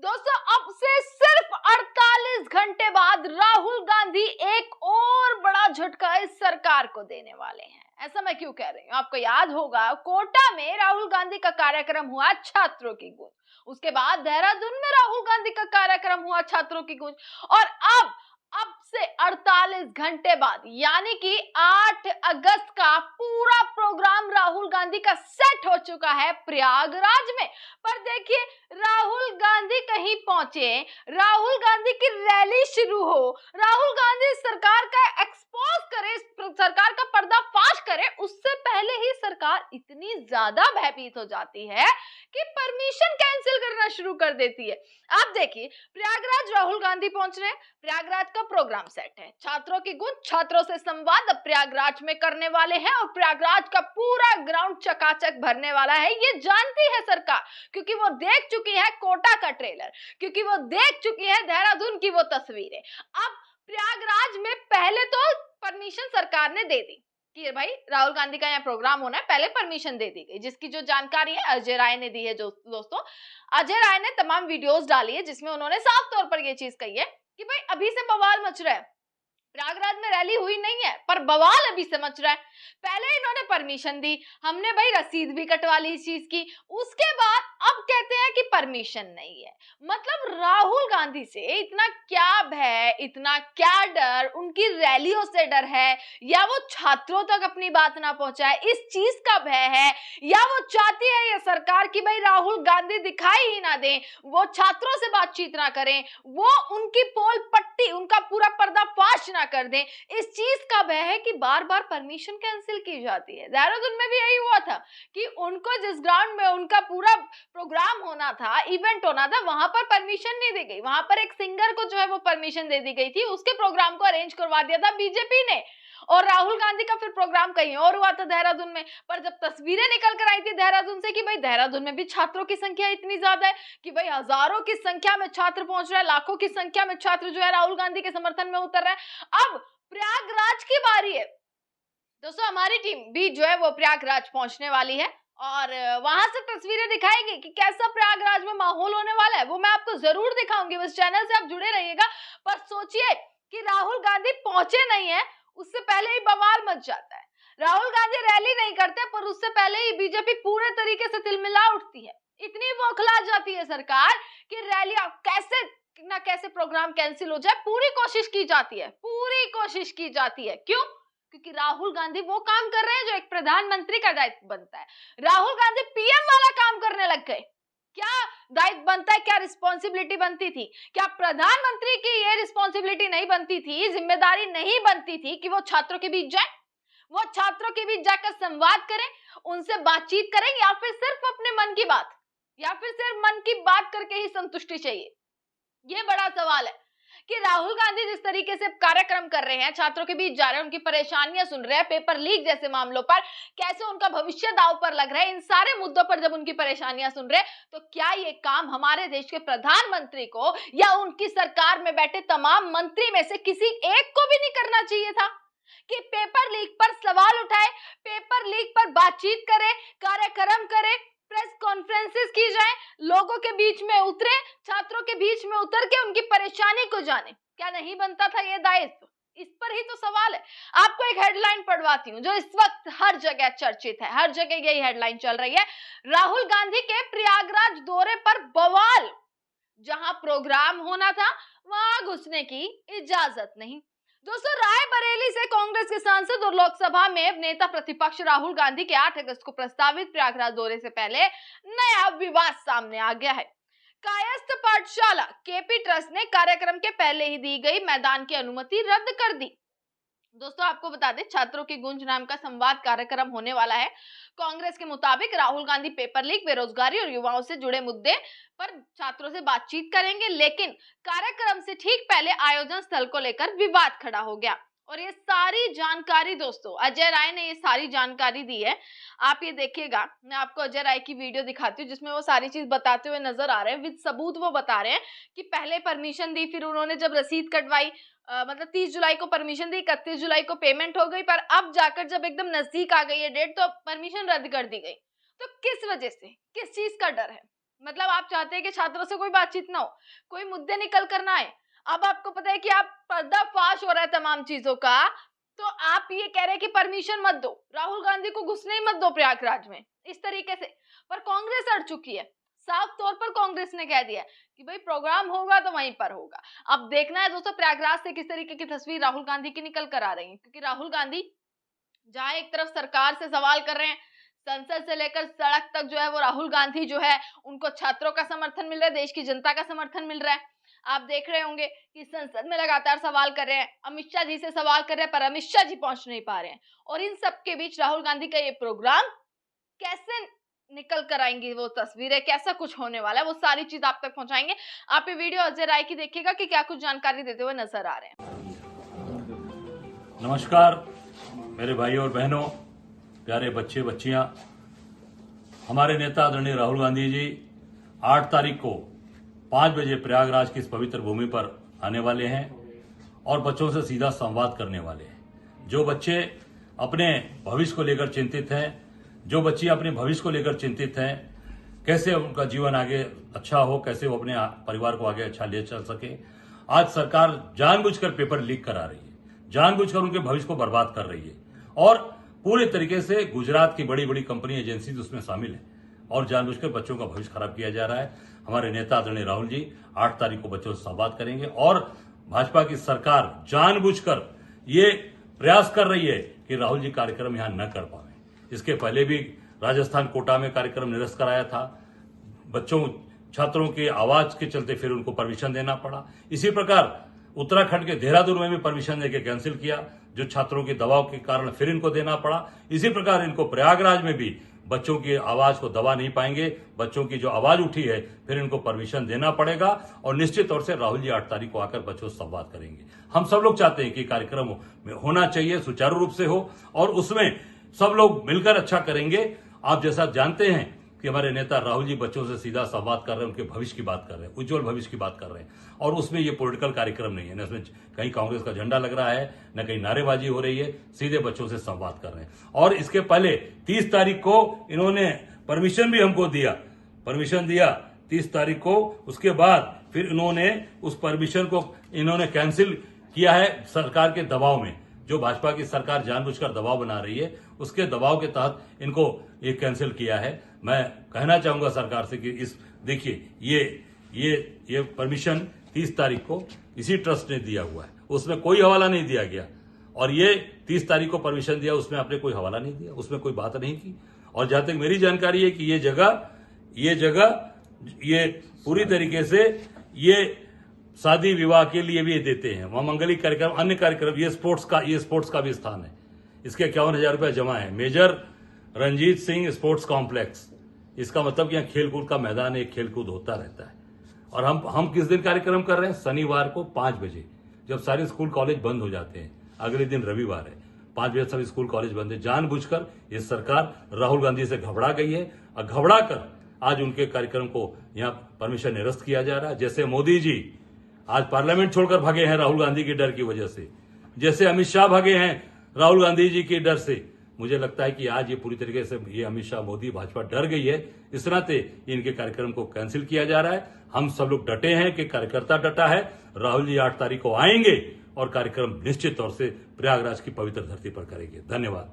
दोस्तों अब से सिर्फ 48 घंटे बाद राहुल गांधी एक और बड़ा झटका इस सरकार को देने वाले हैं। ऐसा मैं क्यों कह रही हूँ, आपको याद होगा कोटा में राहुल गांधी का कार्यक्रम हुआ छात्रों की गूंज, उसके बाद देहरादून में राहुल गांधी का कार्यक्रम हुआ छात्रों की गूंज, और अब से 48 घंटे बाद यानी कि 8 अगस्त का पूरा प्रोग्राम राहुल गांधी का सेट हो चुका है प्रयागराज में। पर देखिए राहुल गांधी कहीं पहुंचे, राहुल गांधी की रैली शुरू हो, राहुल गांधी सरकार का एक्सपोज करे, सरकार का पर्दाफाश करे, उससे पहले ही सरकार इतनी ज्यादा भयभीत हो जाती है कि परमिशन कैंसिल करना शुरू कर देती है। आप देखिए प्रयागराज राहुल गांधी पहुंच रहे हैं, प्रयागराज का प्रोग्राम सेट है, छात्रों की गूंज, छात्रों से संवाद अब प्रयागराज में करने वाले हैं और प्रयागराज का पूरा ग्राउंड चकाचक भरने वाला है। ये जानती है सरकार, क्योंकि वो देख चुकी है कोटा का ट्रेलर, क्योंकि वो देख चुकी है देहरादून की वो तस्वीरें। अब प्रयागराज में पहले तो परमिशन सरकार ने दे दी कि भाई राहुल गांधी का यहाँ प्रोग्राम होना है, पहले परमिशन दे दी गई, जिसकी जो जानकारी है अजय राय ने दी है। जो दोस्तों अजय राय ने तमाम वीडियोस डाली है जिसमें उन्होंने साफ तौर पर यह चीज कही है कि भाई अभी से बवाल मच रहा है, प्रयागराज में रैली हुई नहीं है पर बवाल अभी से मच रहा है। पहले इन्होंने परमिशन दी, हमने भाई रसीद भी कटवा ली इस चीज की, उसके बाद अब कहते हैं कि परमिशन नहीं है। मतलब राहुल गांधी से इतना क्या भय, इतना क्या डर, उनकी रैलियों से डर है, या वो छात्रों तक अपनी बात ना पहुंचाए इस चीज का भय है, या वो चाहती है ये सरकार कि भाई राहुल गांधी दिखाई ही ना दें, वो छात्रों से बातचीत ना करें, वो उनकी पोल पट्टी, उनका पूरा पर्दाफाश ना कर दें, इस चीज का भय है कि बार बार परमिशन कैंसिल की जाती है। देहरादून में भी यही हुआ था कि उनको जिस ग्राउंड में उनका पूरा प्रोग्राम होना था, इवेंट होना था, वहां पर परमिशन नहीं दी गई, वहां पर एक सिंगर को जो है वो परमिशन दे दी गई थी, उसके प्रोग्राम को अरेंज करवा दिया था बीजेपी ने, और राहुल गांधी का फिर प्रोग्राम कहीं और हुआ था देहरादून में। पर जब तस्वीरें निकल कर आई थी देहरादून से कि भाई देहरादून में भी छात्रों की संख्या इतनी ज्यादा है कि भाई हजारों की संख्या में छात्र पहुंच रहे हैं, लाखों की संख्या में छात्र जो है राहुल गांधी के समर्थन में उतर रहे हैं। अब प्रयागराज की बारी है दोस्तों, हमारी टीम भी जो है वो प्रयागराज पहुंचने वाली है और वहां से तस्वीरें दिखाएंगे कि कैसा प्रयागराज में माहौल होने वाला है, वो मैं आपको जरूर दिखाऊंगी। इस चैनल से आप जुड़े रहिएगा। पर सोचिए कि राहुल गांधी पहुंचे नहीं है, उससे पहले ही बवाल मच जाता है। राहुल गांधी रैली नहीं करते पर उससे पहले ही बीजेपी पूरे तरीके से तिलमिला उठती है, इतनी बौखला जाती है सरकार कि रैली कैसे ना कैसे प्रोग्राम कैंसिल हो जाए, पूरी कोशिश की जाती है, पूरी कोशिश की जाती है। क्यों? क्योंकि राहुल गांधी वो काम कर रहे हैं जो एक प्रधानमंत्री का दायित्व बनता है। राहुल गांधी पीएम वाला काम करने लग गए। क्या दायित्व बनता है, क्या रिस्पॉन्सिबिलिटी बनती थी? क्या प्रधानमंत्री की ये रिस्पॉन्सिबिलिटी नहीं बनती थी, जिम्मेदारी नहीं बनती थी कि वो छात्रों के बीच जाए, वो छात्रों के बीच जाकर संवाद करें, उनसे बातचीत करें, या फिर सिर्फ अपने मन की बात, या फिर सिर्फ मन की बात करके ही संतुष्टि चाहिए? ये बड़ा सवाल है कि राहुल गांधी जिस तरीके से कार्यक्रम कर रहे हैं, छात्रों के बीच जा रहे हैं, उनकी परेशानियां सुन रहे हैं, पेपर लीक जैसे मामलों पर कैसे उनका भविष्य दांव पर लग रहा है, इन सारे मुद्दों पर जब उनकी परेशानियां सुन रहे हैं, तो क्या ये काम हमारे देश के प्रधानमंत्री को या उनकी सरकार में बैठे तमाम मंत्री में से किसी एक को भी नहीं करना चाहिए था कि पेपर लीक पर सवाल उठाए, पेपर लीक पर बातचीत करे, कार्यक्रम करे, प्रेस कॉन्फ्रेंसेस की जाए, लोगों के बीच में उतरे, छात्रों के बीच में उतर के उनकी परेशानी को जाने? क्या नहीं बनता था ये दायित्व? इस पर ही तो सवाल है। आपको एक हेडलाइन पढ़वाती हूँ जो इस वक्त हर जगह चर्चित है, हर जगह यही हेडलाइन चल रही है, राहुल गांधी के प्रयागराज दौरे पर बवाल, जहां प्रोग्राम होना था वहां घुसने की इजाजत नहीं। दोस्तों रायबरेली से कांग्रेस के सांसद और लोकसभा में नेता प्रतिपक्ष राहुल गांधी के 8 अगस्त को प्रस्तावित प्रयागराज दौरे से पहले नया विवाद सामने आ गया है। कायस्थ पाठशाला केपी ट्रस्ट ने कार्यक्रम के पहले ही दी गई मैदान की अनुमति रद्द कर दी। दोस्तों आपको बता दें छात्रों की गूंज नाम का संवाद कार्यक्रम होने वाला है। कांग्रेस के मुताबिक राहुल गांधी पेपर लीक, बेरोजगारी और युवाओं से जुड़े मुद्दे पर छात्रों से बातचीत करेंगे, लेकिन कार्यक्रम से ठीक पहले आयोजन स्थल को लेकर विवाद खड़ा हो गया। और ये सारी जानकारी दोस्तों अजय राय ने ये सारी जानकारी दी है, आप ये देखिएगा, मैं आपको अजय राय की वीडियो दिखाती हूँ जिसमें वो सारी चीज बताते हुए नजर आ रहे हैं, विद सबूत वो बता रहे हैं कि पहले परमिशन दी, फिर उन्होंने जब रसीद कटवाई, मतलब 30 जुलाई को परमिशन दी, 31 जुलाई को पेमेंट हो गई, पर अब जाकर जब एकदम नजदीक आ गई है डेट तो परमिशन रद्द कर दी गई। तो किस वजह से, किस चीज का डर है? मतलब आप चाहते हैं कि छात्रों से कोई बातचीत ना हो, कोई मुद्दे निकल कर ना आए। अब आपको पता है कि आप पर्दाफाश हो रहा है तमाम चीजों का, तो आप ये कह रहे हैं कि परमिशन मत दो, राहुल गांधी को घुसने ही मत दो प्रयागराज में, इस तरीके से। पर कांग्रेस अड़ चुकी है, साफ तौर पर कांग्रेस ने कह दिया कि भाई प्रोग्राम होगा तो वहीं पर होगा। अब देखना है दोस्तों प्रयागराज से किस तरीके की तस्वीर राहुल गांधी की निकल कर आ रही है, क्योंकि राहुल गांधी जहां एक तरफ सरकार से सवाल कर रहे हैं, संसद से लेकर सड़क तक जो है वो राहुल गांधी जो है उनको छात्रों का समर्थन मिल रहा है, देश की जनता का समर्थन मिल रहा है। आप देख रहे होंगे कि संसद में लगातार सवाल कर रहे हैं, अमित शाह जी से सवाल कर रहे हैं, पर अमित शाह जी पहुंच नहीं पा रहे हैं। और इन सब के बीच राहुल गांधी का ये प्रोग्राम कैसे निकल कर आएंगी वो तस्वीरें, कैसा कुछ होने वाला है, वो सारी चीज आप तक पहुंचाएंगे। आप ये वीडियो अजय राय की देखिएगा कि क्या कुछ जानकारी देते हुए नजर आ रहे हैं। नमस्कार मेरे भाई और बहनों, प्यारे बच्चे बच्चियां। हमारे नेता आदरणीय राहुल गांधी जी 8 तारीख को 5 बजे प्रयागराज की इस पवित्र भूमि पर आने वाले हैं और बच्चों से सीधा संवाद करने वाले हैं। जो बच्चे अपने भविष्य को लेकर चिंतित हैं, जो बच्चियां अपने भविष्य को लेकर चिंतित हैं, कैसे उनका जीवन आगे अच्छा हो, कैसे वो अपने परिवार को आगे अच्छा ले चल सके, आज सरकार जानबूझकर पेपर लीक करा रही है, जानबूझकर उनके भविष्य को बर्बाद कर रही है और पूरे तरीके से गुजरात की बड़ी बड़ी कंपनी एजेंसी उसमें शामिल है और जानबूझकर बच्चों का भविष्य खराब किया जा रहा है। हमारे नेता आदरणीय राहुल जी 8 तारीख को बच्चों से संवाद करेंगे और भाजपा की सरकार जानबूझकर ये प्रयास कर रही है कि राहुल जी कार्यक्रम यहां न कर पाए। इसके पहले भी राजस्थान कोटा में कार्यक्रम निरस्त कराया था, बच्चों छात्रों की आवाज के चलते फिर उनको परमिशन देना पड़ा। इसी प्रकार उत्तराखंड के देहरादून में भी परमिशन देके कैंसिल किया, जो छात्रों के दबाव के कारण फिर इनको देना पड़ा। इसी प्रकार इनको प्रयागराज में भी बच्चों की आवाज को दबा नहीं पाएंगे, बच्चों की जो आवाज उठी है फिर इनको परमिशन देना पड़ेगा और निश्चित तौर से राहुल जी 8 तारीख को आकर बच्चों से संवाद करेंगे। हम सब लोग चाहते हैं कि कार्यक्रम में होना चाहिए, सुचारू रूप से हो और उसमें सब लोग मिलकर अच्छा करेंगे। आप जैसा जानते हैं कि हमारे नेता राहुल जी बच्चों से सीधा संवाद कर रहे हैं, उनके भविष्य की बात कर रहे हैं, उज्जवल भविष्य की बात कर रहे हैं और उसमें ये पॉलिटिकल कार्यक्रम नहीं है, न इसमें कहीं कांग्रेस का झंडा लग रहा है, न कहीं नारेबाजी हो रही है, सीधे बच्चों से संवाद कर रहे हैं। और इसके पहले 30 तारीख को इन्होंने परमिशन भी हमको दिया, परमिशन दिया 30 तारीख को। उसके बाद फिर इन्होंने उस परमिशन को इन्होंने कैंसिल किया है सरकार के दबाव में, जो भाजपा की सरकार जानबूझकर दबाव बना रही है, उसके दबाव के तहत इनको ये कैंसिल किया है। मैं कहना चाहूंगा सरकार से कि इस देखिए ये परमिशन 30 तारीख को इसी ट्रस्ट ने दिया हुआ है, उसमें कोई हवाला नहीं दिया गया और ये 30 तारीख को परमिशन दिया, उसमें आपने कोई हवाला नहीं दिया, उसमें कोई बात नहीं की। और जहां तक मेरी जानकारी है कि ये जगह ये पूरी तरीके से ये शादी विवाह के लिए भी देते हैं, वहां मंगलिक कार्यक्रम, अन्य कार्यक्रम, ये स्पोर्ट्स का भी स्थान है। इसके 51,000 रुपया जमा है। Major Ranjit Singh sports complex, इसका मतलब यहाँ खेलकूद का मैदान है, खेलकूद होता रहता है। और हम किस दिन कार्यक्रम कर रहे हैं? शनिवार को 5 बजे, जब सारे स्कूल कॉलेज बंद हो जाते हैं। अगले दिन रविवार है, 5 बजे सभी स्कूल कॉलेज बंद है। जानबूझकर ये सरकार राहुल गांधी से घबरा गई है और घबरा कर आज उनके कार्यक्रम को यहाँ परमिशन निरस्त किया जा रहा है। जैसे मोदी जी आज पार्लियामेंट छोड़कर भागे हैं राहुल गांधी के डर की वजह से, जैसे अमित शाह भागे हैं राहुल गांधी जी के डर से, मुझे लगता है कि आज ये पूरी तरीके से ये अमित शाह, मोदी, भाजपा डर गई है। इस नाते इनके कार्यक्रम को कैंसिल किया जा रहा है। हम सब लोग डटे हैं कि कार्यकर्ता डटा है, राहुल जी 8 तारीख को आएंगे और कार्यक्रम निश्चित तौर से प्रयागराज की पवित्र धरती पर करेंगे। धन्यवाद।